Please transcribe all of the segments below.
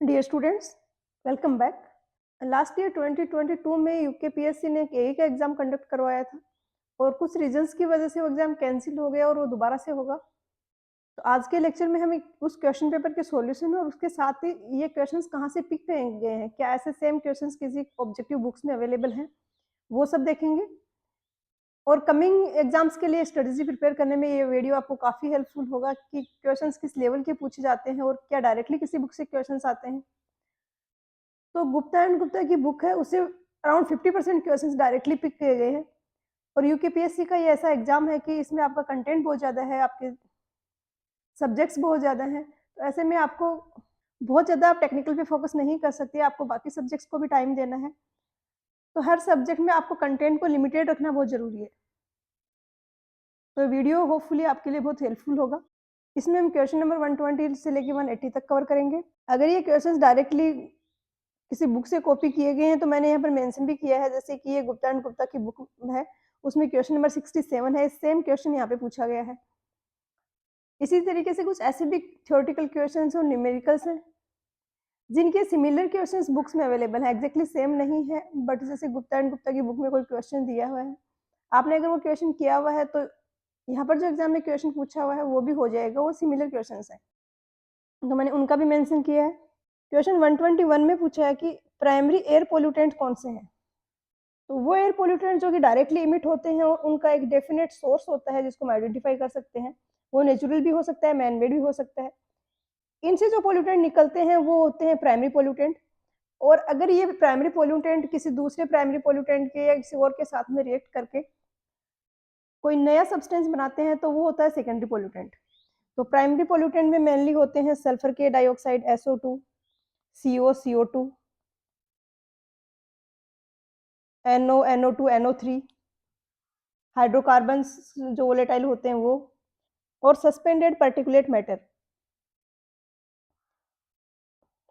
Dear students, welcome back. Last year 2022 में UKPSC ने एक एई का एग्ज़ाम कंडक्ट करवाया था और कुछ रीजंस की वजह से वो एग्ज़ाम कैंसिल हो गया और वो दोबारा से होगा। तो आज के लेक्चर में हम उस क्वेश्चन पेपर के सॉल्यूशन और उसके साथ ही ये क्वेश्चंस कहाँ से पिक किए गए हैं, क्या ऐसे सेम क्वेश्चंस किसी ऑब्जेक्टिव बुक्स में अवेलेबल हैं, वो सब देखेंगे। और कमिंग एग्जाम्स के लिए स्ट्रेटजी प्रिपेयर करने में ये वीडियो आपको काफ़ी हेल्पफुल होगा कि क्वेश्चंस किस लेवल के पूछे जाते हैं और क्या डायरेक्टली किसी बुक से क्वेश्चंस आते हैं। तो गुप्ता एंड गुप्ता की बुक है, उससे अराउंड 50% क्वेश्चंस डायरेक्टली पिक किए गए हैं। और यूकेपीएससी का ये ऐसा एग्जाम है कि इसमें आपका कंटेंट बहुत ज़्यादा है, आपके सब्जेक्ट्स बहुत ज़्यादा हैं। तो ऐसे में आपको बहुत ज़्यादा आप टेक्निकल पे फोकस नहीं कर सकते, आपको बाकी सब्जेक्ट्स को भी टाइम देना है। तो हर सब्जेक्ट में आपको कंटेंट को लिमिटेड रखना बहुत ज़रूरी है। तो वीडियो होपफुली आपके लिए बहुत हेल्पफुल होगा। इसमें हम क्वेश्चन नंबर 120 से लेके 180 तक कवर करेंगे। अगर ये क्वेश्चंस डायरेक्टली किसी बुक से कॉपी किए गए हैं तो मैंने यहाँ पर मेंशन भी किया है, जैसे कि ये गुप्ता एंड गुप्ता की बुक है, उसमें क्वेश्चन नंबर 67 है, सेम क्वेश्चन यहाँ पे पूछा गया है। इसी तरीके से कुछ ऐसे भी थ्योरेटिकल क्वेश्चंस और न्यूमेरिकल्स हैं जिनके सिमिलर क्वेश्चंस बुक्स में अवेलेबल है, एग्जैक्टली सेम नहीं है, बट जैसे गुप्ता एंड गुप्ता की बुक में कोई क्वेश्चन दिया हुआ है, आपने अगर वो क्वेश्चन किया हुआ है तो यहाँ पर जो एग्जाम में क्वेश्चन पूछा हुआ है वो भी हो जाएगा, वो सिमिलर क्वेश्चन है, तो मैंने उनका भी मेंशन किया है। क्वेश्चन 121 में पूछा है कि प्राइमरी एयर पोल्यूटेंट कौन से हैं। तो वो एयर पोल्यूटेंट जो कि डायरेक्टली इमिट होते हैं और उनका एक डेफिनेट सोर्स होता है जिसको हम आइडेंटिफाई कर सकते हैं, वो नेचुरल भी हो सकता है, मैन मेड भी हो सकता है। इनसे जो पोल्यूटेंट निकलते हैं वो होते हैं प्राइमरी पोल्यूटेंट। और अगर ये प्राइमरी पोल्यूटेंट किसी दूसरे प्राइमरी पोल्यूटेंट के या किसी और के साथ में रिएक्ट करके कोई नया सब्सटेंस बनाते हैं तो वो होता है सेकेंडरी पोल्यूटेंट। तो प्राइमरी पोल्यूटेंट में मेनली होते हैं सल्फर के dioxide SO2, CO, CO2, NO, NO2, NO3, hydrocarbons जो वोलेटाइल होते हैं वो, और सस्पेंडेड पार्टिकुलेट मैटर।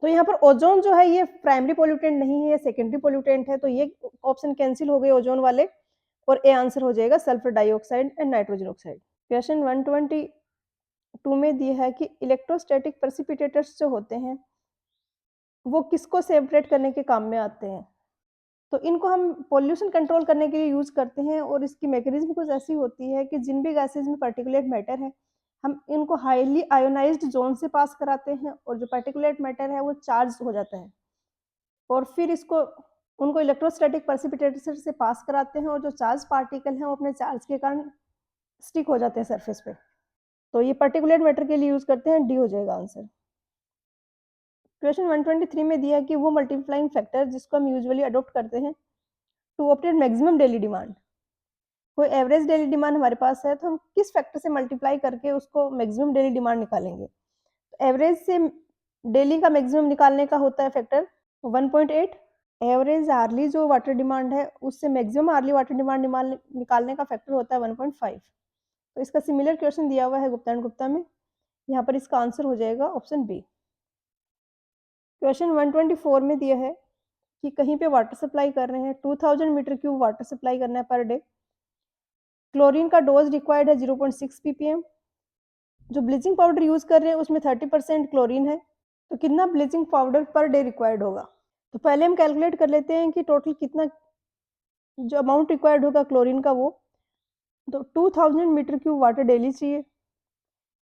तो यहाँ पर ओजोन जो है ये प्राइमरी पोल्यूटेंट नहीं है, ये सेकेंडरी पोल्यूटेंट है, तो ये ऑप्शन कैंसिल हो गए ओजोन वाले, और ए आंसर हो जाएगा sulphur dioxide and nitrogen oxide. Question 122 में दिया है कि इलेक्ट्रोस्टैटिक प्रेसिपिटेटर्स जो होते हैं वो किसको सेपरेट करने के काम में आते हैं। तो इनको हम पॉल्यूशन कंट्रोल करने के लिए यूज करते हैं, और इसकी मैकेनिज्म कुछ ऐसी होती है कि जिन भी गैसेज में पार्टिकुलेट मैटर है हम इनको हाईली आयोनाइज्ड जोन से पास कराते हैं, और जो पार्टिकुलेट मैटर है वो चार्ज हो जाता है, और फिर इसको उनको इलेक्ट्रोस्टैटिक प्रेसिपिटेटर से पास कराते हैं, और जो चार्ज पार्टिकल हैं वो अपने चार्ज के कारण स्टिक हो जाते हैं सरफेस पे। तो ये पार्टिकुलेट मैटर के लिए यूज करते हैं, डी हो जाएगा आंसर। क्वेश्चन 123 में दिया है कि वो मल्टीप्लाइंग फैक्टर जिसको हम यूजुअली अडॉप्ट करते हैं to obtain maximum daily demand. कोई एवरेज डेली डिमांड हमारे पास है तो हम किस फैक्टर से मल्टीप्लाई करके उसको मैक्सिमम डेली डिमांड निकालेंगे। तो एवरेज से डेली का मैक्सिमम निकालने का होता है फैक्टर 1.8। एवरेज आर्ली जो वाटर डिमांड है उससे मैक्सिमम आर्ली वाटर डिमांड निकालने का फैक्टर होता है 1.5। तो इसका सिमिलर क्वेश्चन दिया हुआ है गुप्ता एंड गुप्ता में, यहाँ पर इसका आंसर हो जाएगा ऑप्शन बी। क्वेश्चन 124 में दिया है कि कहीं पे वाटर सप्लाई कर रहे हैं, 2000 मीटर क्यूब वाटर सप्लाई करना है पर डे, क्लोरीन का डोज रिक्वायर्ड है 0.6 ppm, जो ब्लीचिंग पाउडर यूज कर रहे हैं उसमें 30% क्लोरीन है, तो कितना bleaching powder per day required होगा। तो पहले हम कैलकुलेट कर लेते हैं कि टोटल कितना जो अमाउंट रिक्वायर्ड होगा क्लोरीन का वो, तो 2000 मीटर क्यूब वाटर डेली चाहिए।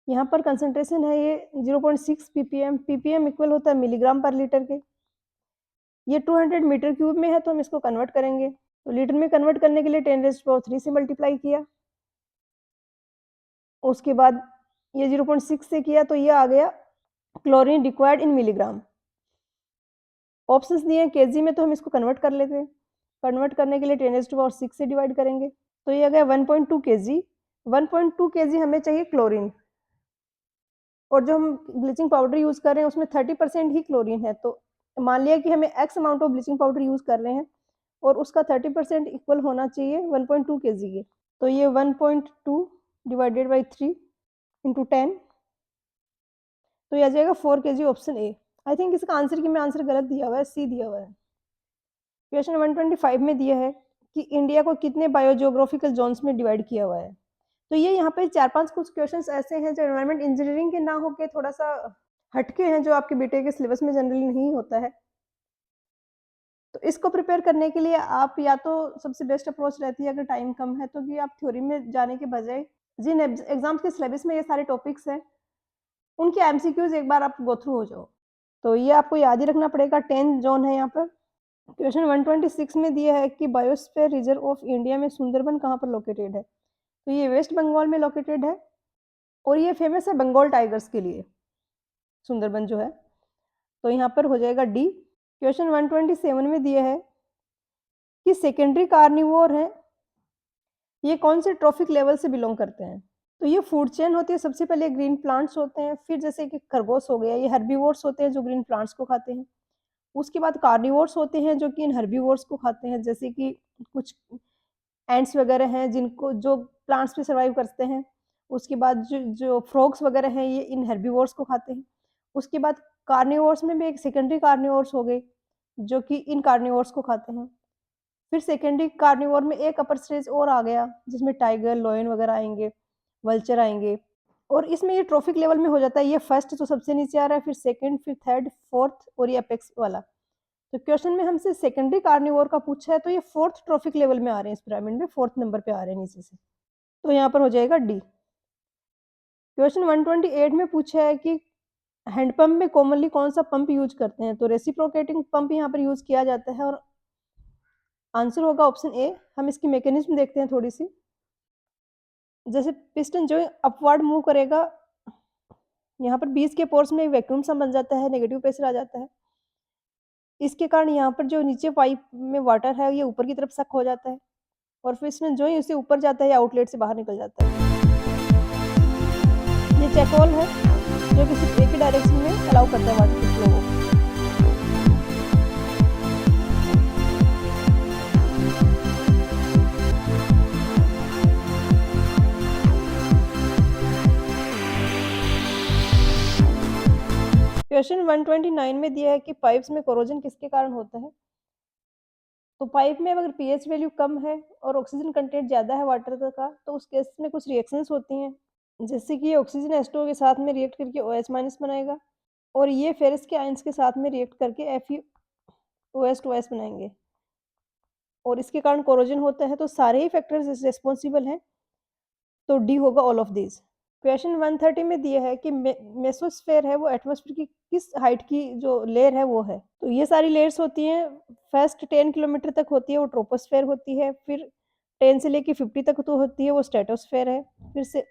यहाँ पर कंसंट्रेशन है ये 0.6 ppm, ppm इक्वल होता है मिलीग्राम पर लीटर के। ये 200 मीटर क्यूब में है तो हम इसको कन्वर्ट करेंगे, तो लीटर में कन्वर्ट करने के लिए 10⁻³ से मल्टीप्लाई किया, उसके बाद ये 0.6 से किया तो ये आ गया chlorine required in milligram. Options दिए हैं केजी में, तो हम इसको कन्वर्ट कर लेते हैं। कन्वर्ट करने के लिए 10⁻6 से डिवाइड करेंगे तो ये आ गया 1.2 kg। 1.2 kg हमें चाहिए क्लोरीन, और जो हम ब्लीचिंग पाउडर यूज कर रहे हैं उसमें 30% ही क्लोरीन है। तो मान लिया कि हमें x amount of bleaching powder use कर रहे हैं और उसका 30% इक्वल होना चाहिए 1.2 kg के। तो ये 1.2 डिवाइडेड बाई 3 इंटू 10, तो ये आ जाएगा 4 kg, option A. I think इसका आंसर की मैं आंसर गलत दिया हुआ है, सी दिया हुआ है। क्वेश्चन 125 में दिया है कि इंडिया को कितने बायोजियोग्राफिकल जोन्स में डिवाइड किया हुआ है। तो ये यहाँ पे 4-5 कुछ क्वेश्चंस ऐसे हैं जो एनवायरमेंट इंजीनियरिंग के ना होके थोड़ा सा हटके हैं जो आपके बीटेक के सिलेबस में जनरली नहीं होता है। तो इसको प्रिपेयर करने के लिए आप या तो सबसे बेस्ट अप्रोच रहती है अगर टाइम कम है तो कि आप थ्योरी में जाने के बजाय जिन एग्ज़ाम्स के सिलेबस में ये सारे टॉपिक्स हैं, उनके एमसीक्यूज़ एक बार आप गो थ्रू हो जाओ। तो ये आपको याद ही रखना पड़ेगा 10 ज़ोन है यहाँ पर। क्वेश्चन 126 में दिया है कि बायोस्फीयर रिजर्व ऑफ इंडिया में सुंदरबन कहाँ पर लोकेटेड है? तो ये वेस्ट बंगाल में लोकेटेड है और ये फेमस है बंगाल टाइगर्स के लिए, सुंदरबन जो है। तो यहाँ पर हो जाएगा डी। क्वेश्चन 127 में दिया है कि सेकेंडरी कार्निवोर हैं, ये कौन से ट्रॉफिक लेवल से बिलोंग करते हैं? तो ये फूड चेन होती है, सबसे पहले ग्रीन प्लांट्स होते हैं, फिर जैसे कि खरगोश हो गया, ये हर्बीवोर्स होते हैं जो ग्रीन प्लांट्स को खाते हैं। उसके बाद कार्निवोर्स होते हैं जो कि इन हर्बीवोर्स को खाते हैं, जैसे कि कुछ एंट्स वगैरह हैं जिनको जो प्लांट्स पे सर्वाइव करते हैं। उसके बाद जो जो फ्रॉग्स वगैरह हैं ये इन हर्बीवोर्स को खाते हैं। उसके बाद कार्निवोर्स में भी एक सेकेंडरी कार्निवोर्स हो गए, जो कि इन कार्निवोर्स को खाते हैं। फिर सेकेंडरी कार्निवोर में एक अपर स्टेज और आ गया, जिसमें टाइगर, लायन वगैरह आएँगे, वल्चर आएँगे और इसमें ये ट्रॉफिक लेवल में हो जाता है। ये फर्स्ट जो सबसे नीचे आ रहा है, फिर सेकंड, फिर थर्ड, फोर्थ और ये अपेक्स वाला। तो क्वेश्चन में हमसे सेकेंडरी कार्निवोर का पूछा है, तो ये फोर्थ ट्रॉफिक लेवल में आ रहे हैं इस पिरामिड में, फोर्थ नंबर पे आ रहे हैं नीचे से। तो यहाँ पर हो जाएगा डी। क्वेश्चन 128 में पूछा है कि हैंडपंप में कॉमनली कौन-सा पंप यूज़ करते हैं? तो रेसिप्रोकेटिंग पंप यहाँ पर यूज़ किया जाता है और आंसर होगा ऑप्शन ए। हम इसकी मैकेनिज़्म देखते हैं थोड़ी-सी। जैसे पिस्टन जो है अपवर्ड मूव करेगा, यहाँ पर बीच के पोर्स में वैक्यूम सा बन जाता है, नेगेटिव प्रेशर आ जाता है। इसके कारण यहाँ पर जो नीचे पाइप में वाटर है, ये ऊपर की तरफ सक हो जाता है और पिस्टन जो ही उससे ऊपर जाता है, ये आउटलेट से बाहर निकल जाता है। ये चेक होल है, जो कि सिर्फ एक ही डायरेक्शन में अलाउ करता है वाटर के फ्लो को। क्वेश्चन 129 में दिया है कि पाइप्स में कोरोजन किसके कारण होता है? तो पाइप में अगर पीएच वैल्यू कम है और ऑक्सीजन कंटेंट ज़्यादा है वाटर का, तो उस केस में कुछ रिएक्शंस होती हैं, जैसे कि ये ऑक्सीजन H2O के साथ में रिएक्ट करके OH माइनस बनाएगा और ये फेरस के आयन्स के साथ में रिएक्ट करके FeOH2S बनाएँगे और इसके कारण कोरोजन होता है। तो सारे ही फैक्टर्स रिस्पॉन्सिबल हैं, तो डी होगा ऑल ऑफ दीज़। क्वेश्चन 130 में दिया है कि मेसोस्फेयर है वो एटमॉस्फेयर की किस हाइट की जो लेयर है वो है। तो ये सारी लेयर्स होती हैं, फर्स्ट 10 किलोमीटर तक होती है वो ट्रोपोस्फेयर होती है, फिर 10 से लेके 50 तक तो होती है वो स्ट्रेटोस्फेयर है, फिर से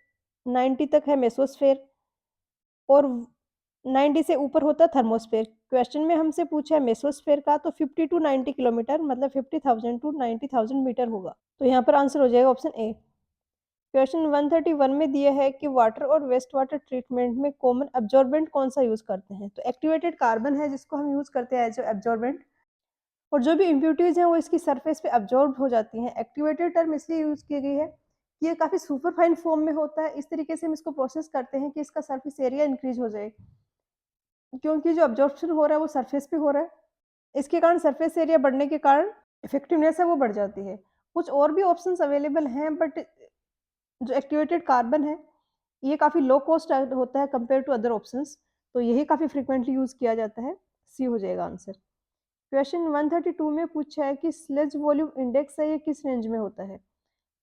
90 तक है मेसोस्फेयर और 90 से ऊपर होता है थर्मोस्फेयर। क्वेश्चन में हमसे पूछा है मेसोस्फेयर का, तो 50 टू 90 किलोमीटर मतलब 50,000 टू 90,000 मीटर होगा। तो यहाँ पर आंसर हो जाएगा ऑप्शन ए। क्वेश्चन 131 में दिया है कि वाटर और वेस्ट वाटर ट्रीटमेंट में कॉमन एब्जॉर्बेंट कौन सा यूज़ करते हैं? तो एक्टिवेटेड कार्बन है जिसको हम यूज़ करते हैं एज एब्जॉर्बेंट और जो भी इम्प्यूरिटीज़ हैं वो इसकी सरफेस पे एब्जॉर्ब हो जाती हैं। एक्टिवेटेड टर्म इसलिए यूज़ की गई है कि ये काफ़ी सुपरफाइन फॉर्म में होता है, इस तरीके से हम इसको प्रोसेस करते हैं कि इसका सरफेस एरिया इंक्रीज हो जाए, क्योंकि जो एब्जॉर्प्शन हो रहा है वो सरफेस पे हो रहा है। इसके कारण सरफेस एरिया बढ़ने के कारण इफेक्टिवनेस है वो बढ़ जाती है। कुछ और भी ऑप्शंस अवेलेबल हैं, बट जो एक्टिवेटेड कार्बन है ये काफ़ी लो कॉस्ट होता है कंपेयर टू अदर ऑप्शंस, तो यही काफ़ी फ्रीक्वेंटली यूज़ किया जाता है। सी हो जाएगा आंसर। क्वेश्चन 132 में पूछा है कि स्लेज वॉल्यूम इंडेक्स है ये किस रेंज में होता है?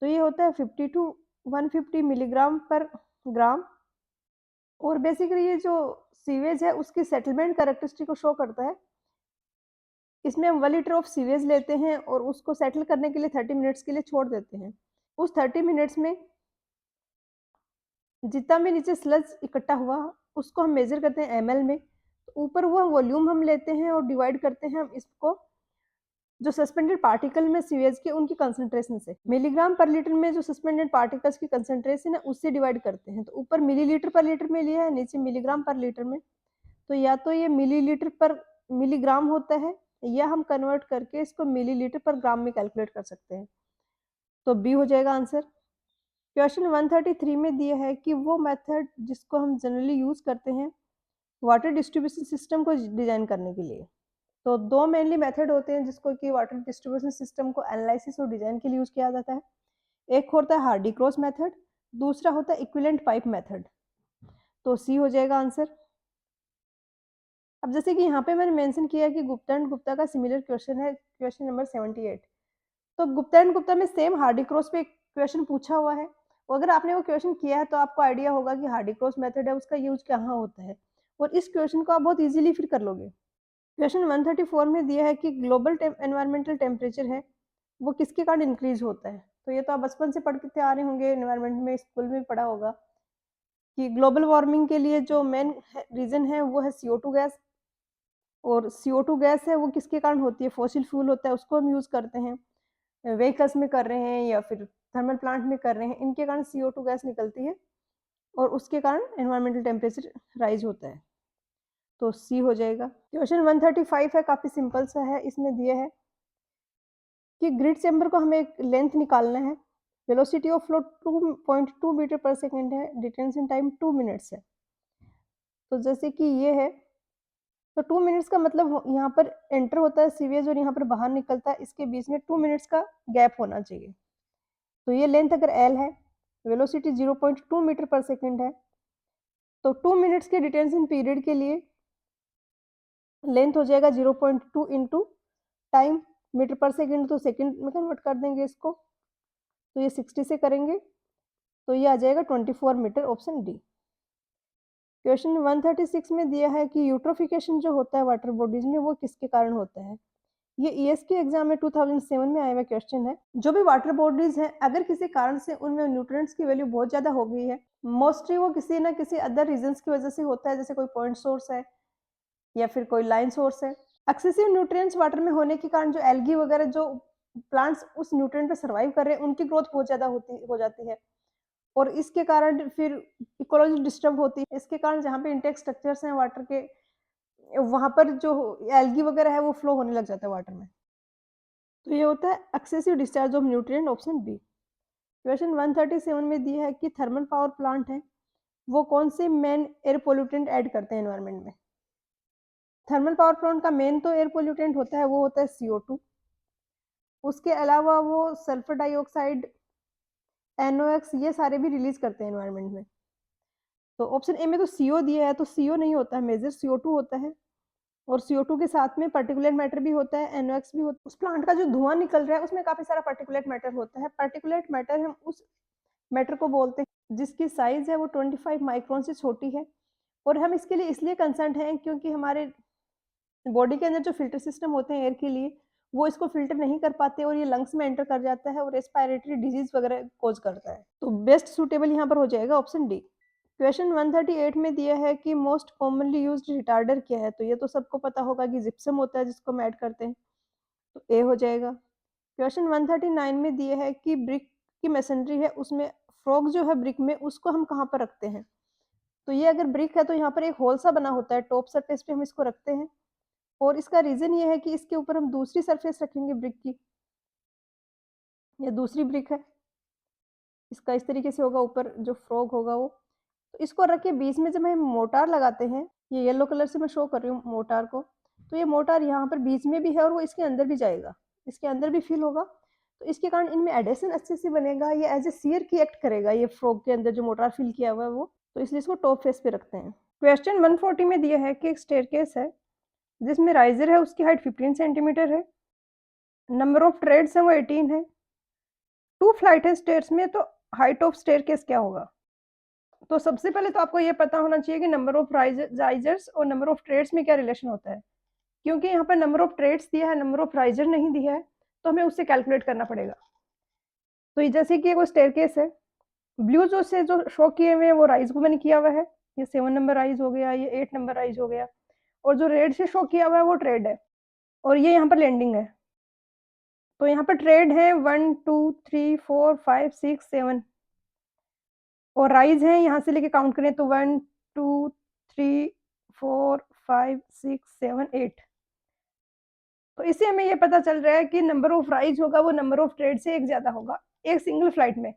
तो ये होता है 50 टू 150 मिलीग्राम पर ग्राम और बेसिकली ये जो सीवेज है उसकी सेटलमेंट कैरेक्टरिस्टिक को शो करता है। इसमें हम 1 लीटर ऑफ सीवेज लेते हैं और उसको सेटल करने के लिए 30 मिनट्स के लिए छोड़ देते हैं। उस 30 मिनट्स में जितना भी नीचे स्लज इकट्ठा हुआ, उसको हम मेज़र करते हैं एमएल में। तो ऊपर वो वॉल्यूम हम लेते हैं और डिवाइड करते हैं हम इसको जो सस्पेंडेड पार्टिकल में सीवेज के उनकी कंसंट्रेशन से। मिलीग्राम पर लीटर में जो सस्पेंडेड पार्टिकल्स की कंसंट्रेशन है उससे डिवाइड करते हैं। तो ऊपर मिलीलीटर पर लीटर में लिया है, नीचे मिलीग्राम पर लीटर में। तो या तो ये मिलीलीटर पर मिलीग्राम होता है या हम कन्वर्ट करके इसको मिलीलीटर पर ग्राम में कैलकुलेट कर सकते हैं। तो बी हो जाएगा आंसर। क्वेश्चन 133 में दिया है कि वो मेथड जिसको हम जनरली यूज़ करते हैं वाटर डिस्ट्रीब्यूशन सिस्टम को डिज़ाइन करने के लिए। तो 2 मेनली मेथड होते हैं जिसको कि वाटर डिस्ट्रीब्यूशन सिस्टम को एनालिसिस और डिज़ाइन के लिए यूज़ किया जाता है। एक होता है हार्डी-क्रॉस मेथड, दूसरा होता है इक्विवेलेंट पाइप मेथड। तो सी हो जाएगा आंसर। अब जैसे कि यहाँ पे मैंने मेंशन किया है कि गुप्ता एंड गुप्ता का सिमिलर क्वेश्चन है, क्वेश्चन नंबर 78। तो गुप्ता एंड गुप्ता में सेम हार्डी क्रॉस पे एक क्वेश्चन पूछा हुआ है। और अगर आपने वो क्वेश्चन किया है तो आपको आइडिया होगा कि हार्डी क्रॉस मेथड है उसका यूज़ कहाँ होता है, और इस क्वेश्चन को आप बहुत ईज़िली फिर कर लोगे। क्वेश्चन 134 में दिया है कि ग्लोबल एनवायरमेंटल टेम्परेचर है, वो किसके कारण इंक्रीज़ होता है? तो ये तो आप बचपन से पढ़ते आ रहे होंगे, एनवायरमेंट में स्कूल में पढ़ा होगा कि ग्लोबल वार्मिंग के लिए जो मेन रीज़न है वो है CO2 गैस। और CO2 गैस है वो किसके कारण होती है? फॉसिल फ्यूल होता है, उसको हम यूज़ करते हैं। व्हीकल्स में कर रहे हैं या फिर थर्मल प्लांट में कर रहे हैं, इनके कारण CO2 गैस निकलती है और उसके कारण एनवायरमेंटल टेम्परेचर राइज़ होता है। तो सी हो जाएगा। क्वेश्चन 135 है, काफ़ी सिंपल सा है। इसमें दिया है कि ग्रिड चैम्बर को हमें एक लेंथ निकालना है। वेलोसिटी ऑफ फ्लो 2.2 मीटर पर सेकंड है, डिटेंशन टाइम 2 मिनट्स है। तो जैसे कि ये है, तो 2 मिनट्स का मतलब यहाँ पर एंटर होता है सीवेज और यहाँ पर बाहर निकलता है, इसके बीच में 2 मिनट्स का गैप होना चाहिए। तो ये लेंथ अगर एल है, वेलोसिटी 0.2 मीटर पर सेकंड है, तो 2 मिनट्स के डिटेंशन पीरियड के लिए लेंथ हो जाएगा 0.2 इंटू टाइम मीटर पर सेकंड, तो सेकंड में कन्वर्ट कर देंगे इसको, तो ये 60 से करेंगे तो ये आ जाएगा 24 मीटर, ऑप्शन डी। क्वेश्चन 136 में दिया है कि यूट्रोफिकेशन जो होता है वाटर बॉडीज में वो किसके कारण होता है। ये ईएसके एग्जाम में 2007 में आया हुआ क्वेश्चन है। जो भी वाटर बॉडीज हैं, अगर किसी कारण से उनमें न्यूट्रिएंट्स की वैल्यू बहुत ज़्यादा हो गई है, मोस्टली वो किसी ना किसी अदर रीजंस की वजह से होता है, जैसे कोई पॉइंट सोर्स है या फिर कोई लाइन सोर्स है। एक्सेसिव न्यूट्रिएंट्स वाटर में होने के कारण जो एल्गी वगैरह जो प्लांट्स उस न्यूट्रिएंट पे सर्वाइव कर रहे हैं, उनकी ग्रोथ बहुत ज़्यादा हो जाती है और इसके कारण फिर इकोलॉजी डिस्टर्ब होती है। इसके कारण जहाँ पे इंटेक स्ट्रक्चर्स हैं वाटर के, वहाँ पर जो एल्गी वगैरह है वो फ्लो होने लग जाता है वाटर में। तो ये होता है excessive discharge of nutrient, option B. Question 137 में दिया है कि थर्मल पावर प्लांट है वो कौन से मेन एयर पोल्यूटेंट ऐड करते हैं एनवायरनमेंट में। थर्मल पावर प्लांट का मेन तो एयर पोल्यूटेंट होता है, वो होता है CO2। उसके अलावा वो सल्फर डाइऑक्साइड, NOx, ये सारे भी रिलीज करते हैं एनवायरनमेंट में। तो ऑप्शन ए में तो CO दिया है, तो CO नहीं होता है, मेजर CO2 होता है। और CO2 के साथ में पर्टिकुलेट मैटर भी होता है, NOx भी होता है। उस प्लांट का जो धुआं निकल रहा है उसमें काफी सारा पर्टिकुलेट मैटर होता है। पर्टिकुलेट मैटर हम उस मैटर को बोलते हैं जिसकी साइज है वो 25 माइक्रोन से छोटी है। और हम इसके लिए इसलिए कंसर्न हैं क्योंकि हमारे बॉडी के अंदर जो फिल्टर सिस्टम होते हैं एयर के लिए, वो इसको फिल्टर नहीं कर पाते और ये लंग्स में एंटर कर जाता है और रेस्पिरेटरी डिजीज वगैरह कॉज करता है। तो बेस्ट सूटेबल यहाँ पर हो जाएगा ऑप्शन डी। क्वेश्चन 138 में दिया है कि मोस्ट कॉमनली यूज्ड रिटार्डर क्या है। तो ये तो सबको पता होगा कि जिप्सम होता है जिसको हम ऐड करते हैं, तो ए हो जाएगा। क्वेश्चन 139 में दिया है कि ब्रिक की मैसनरी है उसमें फ्रॉग जो है ब्रिक में, उसको हम कहाँ पर रखते हैं। तो ये अगर ब्रिक है तो यहाँ पर एक होल सा बना होता है, टॉप सरफेस पे हम इसको रखते हैं और इसका रीज़न ये है कि इसके ऊपर हम दूसरी सरफेस रखेंगे ब्रिक की, ये दूसरी ब्रिक है, इसका इस तरीके से होगा ऊपर जो फ्रॉग होगा वो। तो इसको रख के बीच में जब हम मोटार लगाते हैं, ये येलो कलर से मैं शो कर रही हूँ मोटार को, तो ये मोटार यहाँ पर बीच में भी है और वो इसके अंदर भी जाएगा, इसके अंदर भी फिल होगा। तो इसके कारण इनमें एडेशन अच्छे से बनेगा, ये एज ए सियर की एक्ट करेगा, ये फ्रॉग के अंदर जो मोटार फिल किया हुआ है वो। तो इसलिए इसको टॉप फेस पे रखते हैं। क्वेश्चन 140 में दिया है कि एक स्टेयरकेस है जिसमें राइजर है, उसकी हाइट 15 सेंटीमीटर है, नंबर ऑफ ट्रेड्स है वो 18 है, 2 फ्लाइट है स्टेयर्स में, तो हाइट ऑफ स्टेयरकेस क्या होगा। तो सबसे पहले तो आपको ये पता होना चाहिए कि नंबर ऑफ राइजर्स और नंबर ऑफ ट्रेड्स में क्या रिलेशन होता है। क्योंकि यहाँ पर नंबर ऑफ ट्रेड्स दिया है, नंबर ऑफ राइजर नहीं दिया है, तो हमें उससे कैलकुलेट करना पड़ेगा। तो ये जैसे कि वो स्टेयरकेस है, ब्लू जो से जो शो किए हुए हैं वो राइज को मैंने किया हुआ है, ये 7 नंबर राइज हो गया, ये 8 नंबर राइज हो गया, और जो रेड से शो किया हुआ है वो ट्रेड है और ये यहाँ पर लैंडिंग है। तो यहाँ पर ट्रेड है 1 2 3 4 5 6 7 और राइज है यहाँ से लेके काउंट करें तो 1 2 3 4 5 6 7 8। तो इससे हमें ये पता चल रहा है कि नंबर ऑफ राइज होगा वो नंबर ऑफ ट्रेड से एक ज्यादा होगा एक सिंगल फ्लाइट में,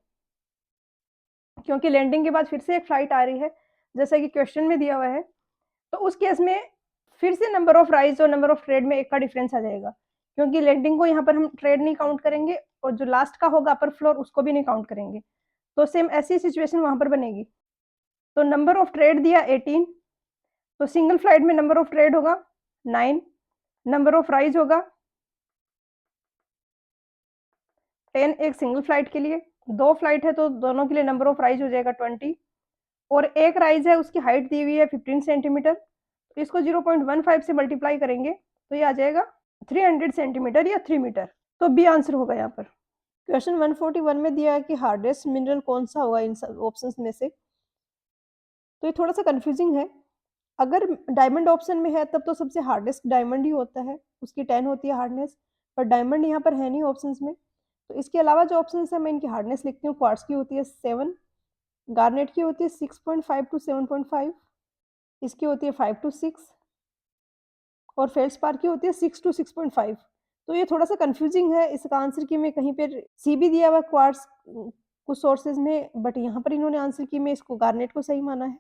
क्योंकि लैंडिंग के बाद फिर से एक फ्लाइट आ रही है जैसा कि क्वेश्चन में दिया हुआ है। तो उस केस में फिर से नंबर ऑफ राइज और नंबर ऑफ ट्रेड में एक का डिफरेंस आ जाएगा, क्योंकि लैंडिंग को यहाँ पर हम ट्रेड नहीं काउंट करेंगे और जो लास्ट का होगा अपर फ्लोर उसको भी नहीं काउंट करेंगे। तो सेम ऐसी सिचुएशन वहां पर बनेगी। तो नंबर ऑफ ट्रेड दिया 18, तो सिंगल फ्लाइट में नंबर ऑफ ट्रेड होगा 9, नंबर ऑफ राइज होगा 10 एक सिंगल फ्लाइट के लिए, 2 फ्लाइट है तो दोनों के लिए नंबर ऑफ राइज हो जाएगा 20 और एक राइज है उसकी हाइट दी हुई है 15 सेंटीमीटर, तो इसको 0.15 से मल्टीप्लाई करेंगे तो ये आ जाएगा 300 सेंटीमीटर या 3 मीटर। तो बी आंसर होगा यहाँ पर। क्वेश्चन 141 में दिया है कि हार्डेस्ट मिनरल कौन सा होगा इन सब ऑप्शंस में से। तो ये थोड़ा सा कंफ्यूजिंग है। अगर डायमंड ऑप्शन में है तब तो सबसे हार्डेस्ट डायमंड ही होता है, उसकी 10 होती है हार्डनेस, पर डायमंड यहाँ पर है नहीं ऑप्शंस में। तो इसके अलावा जो ऑप्शंस है मैं इनकी हार्डनेस लिखती हूँ। क्वार्ट्ज की होती है 7, गार्नेट की होती है 6.5 टू 7.5, इसकी होती है 5 टू 6 और फेल्डस्पार की होती है 6 टू 6.5। तो ये थोड़ा सा कंफ्यूजिंग है। इसका आंसर की मैं कहीं पर सी भी दिया हुआ क्वार्ट्ज कुछ सोर्सेज में, बट यहाँ पर इन्होंने आंसर की मैं इसको गार्नेट को सही माना है।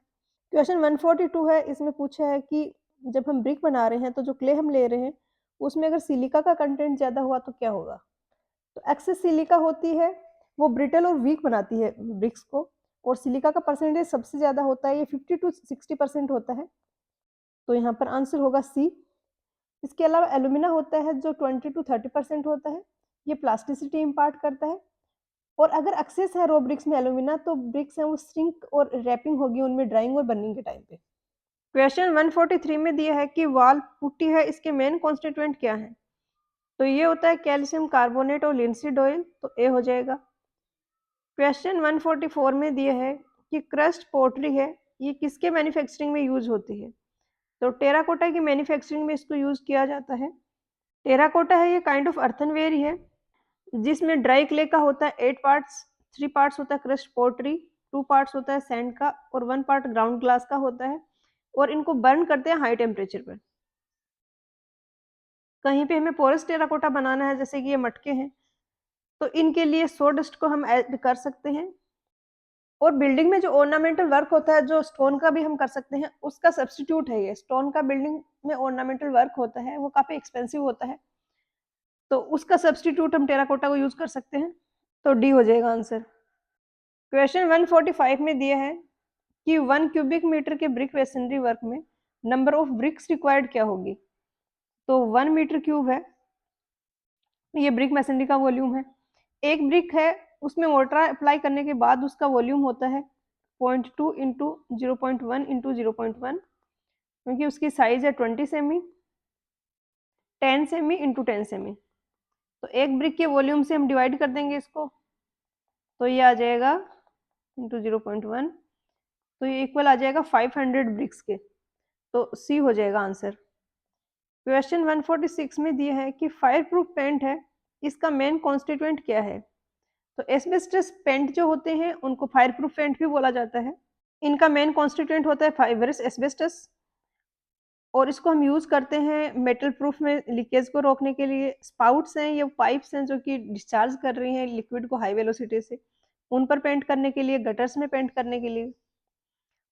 क्वेश्चन 142 है, इसमें पूछा है कि जब हम ब्रिक बना रहे हैं तो जो क्ले हम ले रहे हैं उसमें अगर सिलिका का कंटेंट ज़्यादा हुआ तो क्या होगा। तो एक्सेस सिलिका होती है वो ब्रिटल और वीक बनाती है ब्रिक्स को, और सिलिका का परसेंटेज सबसे ज़्यादा होता है, ये 50 टू 60% होता है। तो यहाँ पर आंसर होगा सी। इसके अलावा एल्यूमिना होता है जो 20 टू 30% होता है, ये प्लास्टिसिटी इम्पार्ट करता है। और अगर एक्सेस है रो ब्रिक्स में एल्यूमिना तो ब्रिक्स हैं वो श्रिंक और रैपिंग होगी उनमें ड्राइंग और बर्निंग के टाइम पे। क्वेश्चन 143 में दिया है कि वाल पुट्टी है, इसके मेन कॉन्स्टिट्यूएंट क्या है। तो ये होता है कैल्शियम कार्बोनेट और लिंसीड ऑयल, तो ए हो जाएगा। क्वेश्चन 144 में दिया है कि क्रस्ट पोट्री है ये किसके मैन्युफैक्चरिंग में यूज होती है। तो टेराकोटा की मैन्युफैक्चरिंग में इसको यूज किया जाता है। टेराकोटा है ये काइंड ऑफ अर्थनवेयर ही है, जिसमें ड्राई क्ले का होता है 8 पार्ट्स, 3 पार्ट्स होता है क्रस्ट पोट्री, 2 पार्ट्स होता है सैंड का और 1 पार्ट ग्राउंड ग्लास का होता है, और इनको बर्न करते हैं हाई टेम्परेचर पर। कहीं पे हमें पोरस टेराकोटा बनाना है जैसे कि ये मटके हैं, तो इनके लिए सोडस्ट को हम ऐड कर सकते हैं। और बिल्डिंग में जो ऑर्नामेंटल वर्क होता है जो स्टोन का भी हम कर सकते हैं, उसका सब्स्टिट्यूट है ये। स्टोन का बिल्डिंग में ऑर्नामेंटल वर्क होता है वो काफ़ी एक्सपेंसिव होता है, तो उसका सब्स्टिट्यूट हम टेराकोटा को यूज कर सकते हैं। तो डी हो जाएगा आंसर। क्वेश्चन 145 में दिया है कि 1 क्यूबिक मीटर के ब्रिक मेसनरी वर्क में नंबर ऑफ ब्रिक्स रिक्वायर्ड क्या होगी। तो 1 मीटर क्यूब है, ये ब्रिक मैसनरी का वॉल्यूम है। एक ब्रिक है उसमें मोर्टार अप्लाई करने के बाद उसका वॉल्यूम होता है 0.2 इंटू 0.1 इंटू 0.1, क्योंकि उसकी साइज है 20 सेमी, 10 सेमी इंटू 10 सेमी। तो एक ब्रिक के वॉल्यूम से हम डिवाइड कर देंगे इसको, तो ये आ जाएगा इंटू 0.1, तो ये इक्वल आ जाएगा 500 ब्रिक्स के। तो सी हो जाएगा आंसर। क्वेश्चन 146 में दिया है कि फायर प्रूफ पेंट है, इसका मेन कॉन्स्टिट्यूएंट क्या है। तो एस्बेस्टस पेंट जो होते हैं उनको फायर प्रूफ पेंट भी बोला जाता है। इनका मेन कॉन्स्टिट्यूएंट होता है फाइबरस एस्बेस्टस, और इसको हम यूज करते हैं मेटल प्रूफ में लीकेज को रोकने के लिए। स्पाउट्स हैं ये पाइप्स हैं जो कि डिस्चार्ज कर रही हैं लिक्विड को हाई वेलोसिटी से, उन पर पेंट करने के लिए, गटर्स में पेंट करने के लिए।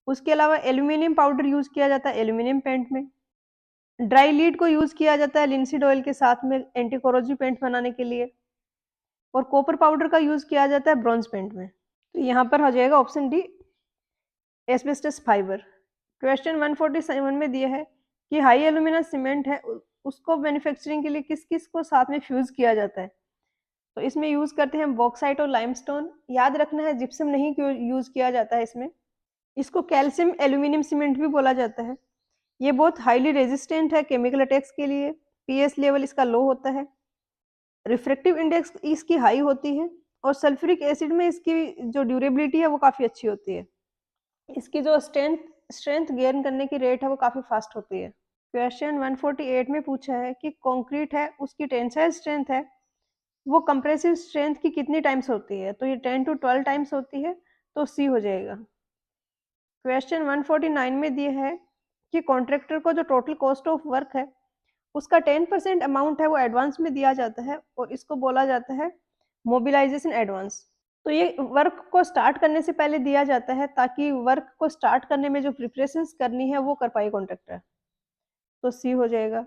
उसके अलावा एल्यूमिनियम पाउडर यूज किया जाता है एल्यूमिनियम पेंट में। ड्राई लीड को यूज किया जाता है लिंसीड ऑयल के साथ में एंटी कोरोजिव पेंट बनाने के लिए, और कॉपर पाउडर का यूज किया जाता है ब्रॉन्ज पेंट में। तो यहाँ पर हो जाएगा option D asbestos fibre. Question 147 में दिया है कि हाई एल्यूमिना सीमेंट है उसको मैन्युफैक्चरिंग के लिए किस किस को साथ में फ्यूज किया जाता है। तो इसमें यूज करते हैं बॉक्साइट और लाइमस्टोन। याद रखना है जिप्सम नहीं यूज किया जाता है इसमें। इसको कैल्शियम एल्यूमिनियम सीमेंट भी बोला जाता है। ये बहुत हाईली रेजिस्टेंट है केमिकल अटैक्स के लिए, पीएच लेवल इसका लो होता है, रिफ्रैक्टिव इंडेक्स इसकी हाई होती है, और सल्फ्यूरिक एसिड में इसकी जो ड्यूरेबिलिटी है वो काफ़ी अच्छी होती है। इसकी जो स्ट्रेंथ गेन करने की रेट है वो काफ़ी फास्ट होती है। क्वेश्चन 148 में पूछा है कि कंक्रीट है उसकी टेंसाइल स्ट्रेंथ है वो कंप्रेसिव स्ट्रेंथ की कितनी टाइम्स होती है। तो ये 10 टू 12 टाइम्स होती है, तो सी हो जाएगा। क्वेश्चन 149 में दिया है कि कॉन्ट्रैक्टर को जो टोटल कॉस्ट ऑफ वर्क है उसका 10% अमाउंट है वो एडवांस में दिया जाता है, और इसको बोला जाता है मोबिलाइजेशन एडवांस। तो ये वर्क को स्टार्ट करने से पहले दिया जाता है ताकि वर्क को स्टार्ट करने में जो प्रिपरेशंस करनी है वो कर पाए कॉन्ट्रैक्टर। तो सी हो जाएगा।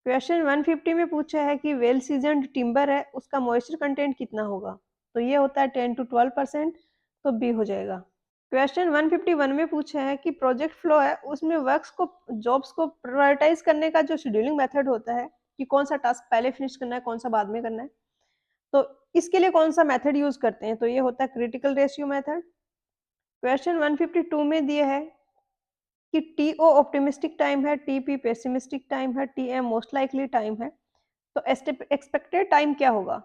क्वेश्चन 150 में पूछा है कि वेल सीजन्ड टिम्बर है उसका मॉइस्चर कंटेंट कितना होगा। तो ये होता है 10 टू 12%, तो बी हो जाएगा। क्वेश्चन 151 में पूछा है कि प्रोजेक्ट फ्लो है, उसमें जॉब्स को प्रायोरिटाइज करने का जो शेड्यूलिंग मेथड होता है कि कौन सा टास्क पहले फिनिश करना है, कौन सा बाद में करना है, तो इसके लिए कौन सा मेथड यूज करते हैं, तो ये होता है क्रिटिकल रेशियो मेथड। क्वेश्चन 152 में दिया है कि टीओ ऑप्टिमिस्टिक टाइम है, टीपी पेसिमिस्टिक टाइम है, टीएम मोस्ट लाइकली टाइम है, तो एक्सपेक्टेड टाइम क्या होगा।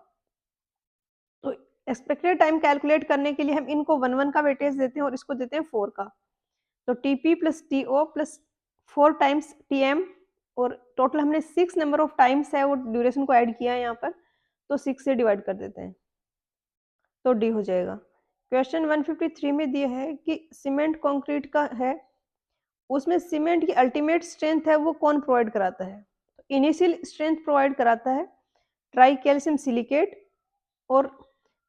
तो एक्सपेक्टेड टाइम कैलकुलेट करने के लिए हम इनको 1 का वेटेज देते हैं और इसको देते हैं 4 का। तो TP plus TO plus 4 times TM, और टोटल हमने 6 नंबर ऑफ टाइम्स है वो ड्यूरेशन को ऐड किया है यहाँ पर, तो 6 से डिवाइड कर देते हैं, तो डी हो जाएगा। क्वेश्चन 153 में दिया है कि सीमेंट कंक्रीट का है, उसमें सीमेंट की अल्टीमेट स्ट्रेंथ है वो कौन प्रोवाइड कराता है, तो इनिशियल स्ट्रेंथ प्रोवाइड कराता है ट्राई कैल्शियम सिलिकेट, और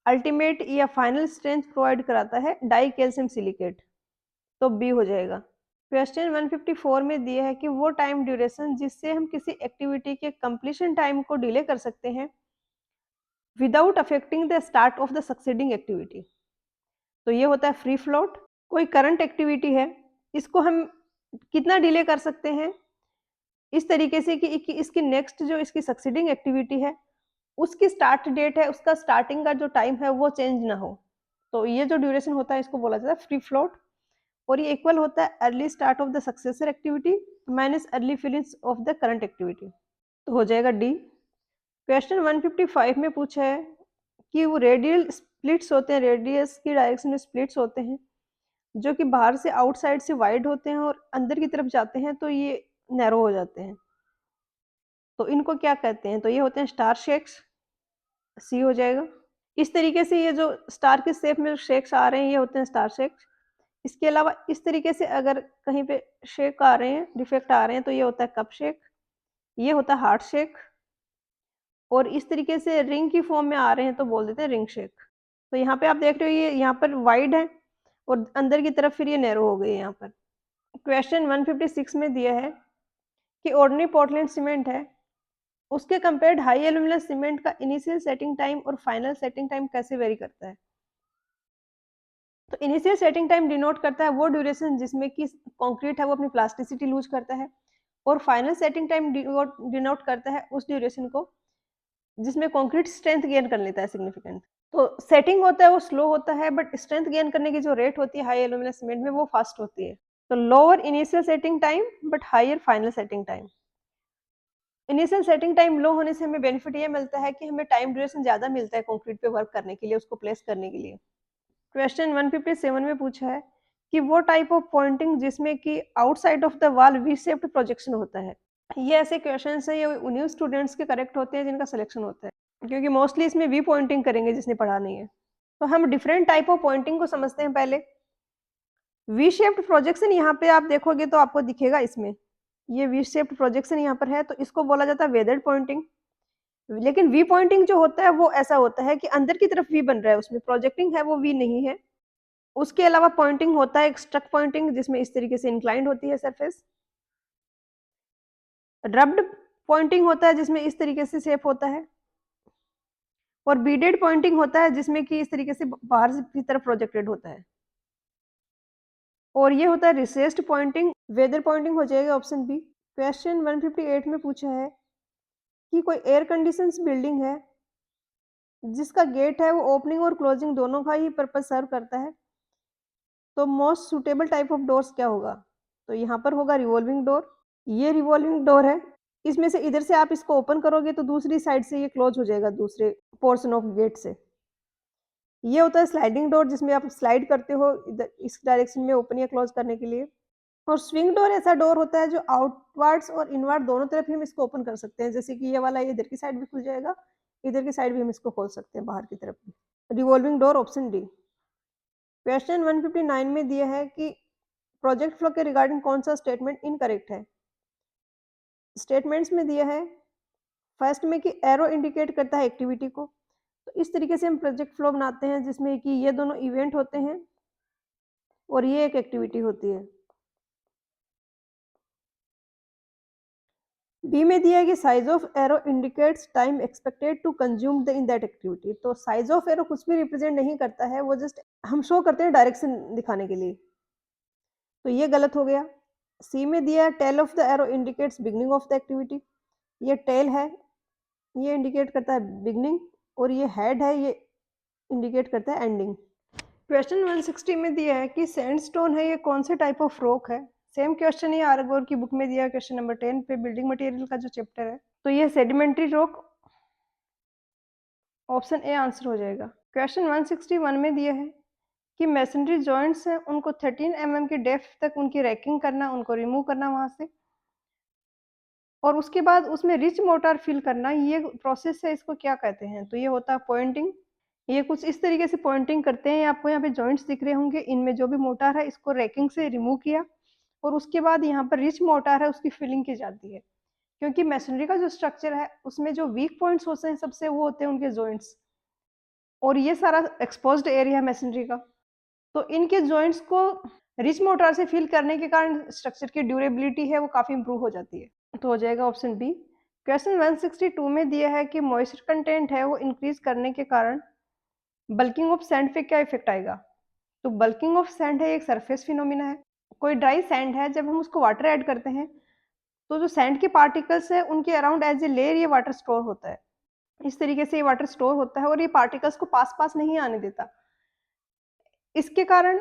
अल्टीमेट या फाइनल स्ट्रेंथ प्रोवाइड कराता है डाई कैल्शियम सिलिकेट, तो बी हो जाएगा। क्वेश्चन 154 में दिया है कि वो टाइम ड्यूरेशन जिससे हम किसी एक्टिविटी के कंप्लीशन टाइम को डिले कर सकते हैं without affecting the start of the succeeding activity, तो ये होता है फ्री फ्लोट। कोई करंट एक्टिविटी है, इसको हम कितना डिले कर सकते हैं इस तरीके से कि इसकी नेक्स्ट जो इसकी सक्सीडिंग एक्टिविटी है उसकी स्टार्ट डेट है, उसका स्टार्टिंग का जो टाइम है वो चेंज ना हो, तो ये जो ड्यूरेशन होता है इसको बोला जाता है फ्री फ्लोट, और ये इक्वल होता है early start of the successor activity minus early finish off the current activity, तो हो जाएगा डी। क्वेश्चन 155 में पूछा है कि वो रेडियल स्प्लिट्स होते हैं, रेडियस की डायरेक्शन में स्प्लिट्स होते हैं जो कि बाहर से आउटसाइड से वाइड होते हैं और अंदर की तरफ जाते हैं तो ये नैरो हो जाते हैं, तो इनको क्या कहते हैं, तो ये होते हैं स्टार शेक्स, सी हो जाएगा। इस तरीके से ये जो स्टार के शेप में शेक्स आ रहे हैं ये होते हैं स्टार शेक्स। इसके अलावा इस तरीके से अगर कहीं पे शेक आ रहे हैं, डिफेक्ट आ रहे हैं, तो ये होता है कप शेक, ये होता है हार्ट शेक, और इस तरीके से रिंग की फॉर्म में आ रहे हैं तो बोल देते हैं रिंग शेक। तो यहाँ पे आप देख रहे हो ये यहाँ पर वाइड है और अंदर की तरफ फिर ये नैरो हो गई है यहाँ पर। क्वेश्चन 156 में दिया है कि ऑर्डिनरी पोर्टलैंड सीमेंट है, उसके कंपेयर्ड हाई एल्यूमिनियम सीमेंट का इनिशियल सेटिंग टाइम और फाइनल सेटिंग टाइम कैसे वेरी करता है, तो इनिशियल सेटिंग टाइम डिनोट करता है वो ड्यूरेशन जिसमें कि कंक्रीट है वो अपनी प्लास्टिसिटी लूज करता है, और फाइनल सेटिंग टाइम डिनोट करता है उस ड्यूरेशन को जिसमें कंक्रीट स्ट्रेंथ गेन कर लेता है सिग्निफिकेंट। तो सेटिंग होता है वो स्लो होता है, बट स्ट्रेंथ गेन करने की जो रेट होती है हाई एल्यूमिनियम सीमेंट में वो फास्ट होती है। तो lower initial setting time but higher final setting time. Initial setting time low होने से हमें बेनिफिट ये मिलता है कि हमें टाइम ड्यूरेशन ज्यादा मिलता है कंक्रीट पे वर्क करने के लिए, उसको प्लेस करने के लिए। क्वेश्चन 157 में पूछा है कि वो टाइप ऑफ पॉइंटिंग जिसमें कि outside of the wall V shaped projection होता है। ये ऐसे क्वेश्चन है, ये उन्हीं स्टूडेंट्स के करेक्ट होते हैं जिनका सिलेक्शन होता है, क्योंकि मोस्टली इसमें वी पॉइंटिंग करेंगे जिसने पढ़ा नहीं है। तो हम डिफरेंट टाइप ऑफ पॉइंटिंग को समझते हैं पहले। वी शेप्ड प्रोजेक्शन यहाँ पे आप देखोगे तो आपको दिखेगा, इसमें ये वी शेप्ड प्रोजेक्शन यहाँ पर है तो इसको बोला जाता है वेदर्ड पॉइंटिंग। लेकिन वी पॉइंटिंग जो होता है वो ऐसा होता है कि अंदर की तरफ वी बन रहा है, उसमें प्रोजेक्टिंग है वो वी नहीं है। उसके अलावा पॉइंटिंग होता है एक स्ट्रक पॉइंटिंग जिसमें इस तरीके से इंक्लाइंड होती है सरफेस। रब्ड पॉइंटिंग होता है जिसमें इस तरीके से शेप होता है, और बीडेड पॉइंटिंग होता है जिसमें कि इस तरीके से बाहर की तरफ प्रोजेक्टेड होता है, और ये होता है रिसेस्ड पॉइंटिंग। वेदर पॉइंटिंग हो जाएगा ऑप्शन बी। क्वेश्चन 158 में पूछा है कि कोई एयर कंडीशंस बिल्डिंग है जिसका गेट है वो ओपनिंग और क्लोजिंग दोनों का ही पर्पज सर्व करता है, तो most suitable type of doors क्या होगा, तो यहाँ पर होगा रिवॉल्विंग डोर। ये रिवॉल्विंग डोर है, इसमें से इधर से आप इसको ओपन करोगे तो दूसरी साइड से ये क्लोज हो जाएगा दूसरे पोर्शन ऑफ गेट से। ये होता है स्लाइडिंग डोर जिसमें आप स्लाइड करते हो इधर इस डायरेक्शन में ओपन या क्लोज करने के लिए। और स्विंग डोर ऐसा डोर होता है जो आउटवर्ड्स और इनवर्ड दोनों तरफ ही हम इसको ओपन कर सकते हैं, जैसे कि ये वाला इधर की साइड भी खुल जाएगा, इधर की साइड भी हम इसको खोल सकते हैं बाहर की तरफ भी। Revolving door option D. Question 159 में दिया है कि प्रोजेक्ट फ्लो के रिगार्डिंग कौन सा स्टेटमेंट इनकरेक्ट है। स्टेटमेंट्स में दिया है फर्स्ट में कि एरो इंडिकेट करता है एक्टिविटी को, तो इस तरीके से हम प्रोजेक्ट फ्लो बनाते हैं जिसमें कि ये दोनों इवेंट होते हैं और ये एक एक्टिविटी होती है। बी में दिया है कि size of arrow indicates time expected to consume in that activity. तो साइज ऑफ एरो कुछ भी रिप्रेजेंट नहीं करता है, वो जस्ट हम शो करते हैं डायरेक्शन दिखाने के लिए। तो ये गलत हो गया। सी में दिया है tail of the arrow indicates beginning of the activity. ये टेल है, ये इंडिकेट करता है बिगनिंग, और ये हेड है, ये इंडिकेट करता है एंडिंग। क्वेश्चन 160 में दिया है कि सैंडस्टोन है, ये कौन से टाइप ऑफ रॉक है। सेम क्वेश्चन ही आरगोर की बुक में दिया है क्वेश्चन नंबर 10 पे, बिल्डिंग मटेरियल का जो चैप्टर है। तो ये sedimentary rock, option A answer हो जाएगा। क्वेश्चन 161 में दिया है कि मैसनरी जॉइंट्स हैं, उनको 13 mm की डेप्थ तक उनकी रैकिंग करना, उनको रिमूव करना वहां से, और उसके बाद उसमें रिच मोर्टार फिल करना, ये प्रोसेस है, इसको क्या कहते हैं। तो ये होता है पॉइंटिंग। ये कुछ इस तरीके से पॉइंटिंग करते हैं। आपको यहाँ पे जॉइंट्स दिख रहे होंगे, इनमें जो भी मोटार है इसको रैकिंग से रिमूव किया, और उसके बाद यहाँ पर रिच मोटार है उसकी फिलिंग की जाती है। क्योंकि मैसनरी का जो स्ट्रक्चर है उसमें जो वीक पॉइंट्स होते हैं सबसे, वो होते हैं उनके जॉइंट्स, और ये सारा एक्सपोज्ड एरिया है मैसनरी का। तो इनके जॉइंट्स को रिच मोटार से फिल करने के कारण स्ट्रक्चर की ड्यूरेबिलिटी है वो काफ़ी इंप्रूव हो जाती है। तो हो जाएगा ऑप्शन बी। क्वेश्चन 162 में दिया है कि मॉइस्चर कंटेंट है वो इंक्रीज करने के कारण बल्किंग ऑफ सैंड पे क्या इफेक्ट आएगा। तो बल्किंग ऑफ सैंड है एक सरफेस फिनोमिना है। कोई ड्राई सैंड है, जब हम उसको वाटर ऐड करते हैं तो जो सैंड के पार्टिकल्स है उनके अराउंड एज ए लेयर ये वाटर स्टोर होता है। इस तरीके से ये वाटर स्टोर होता है और ये पार्टिकल्स को पास पास नहीं आने देता। इसके कारण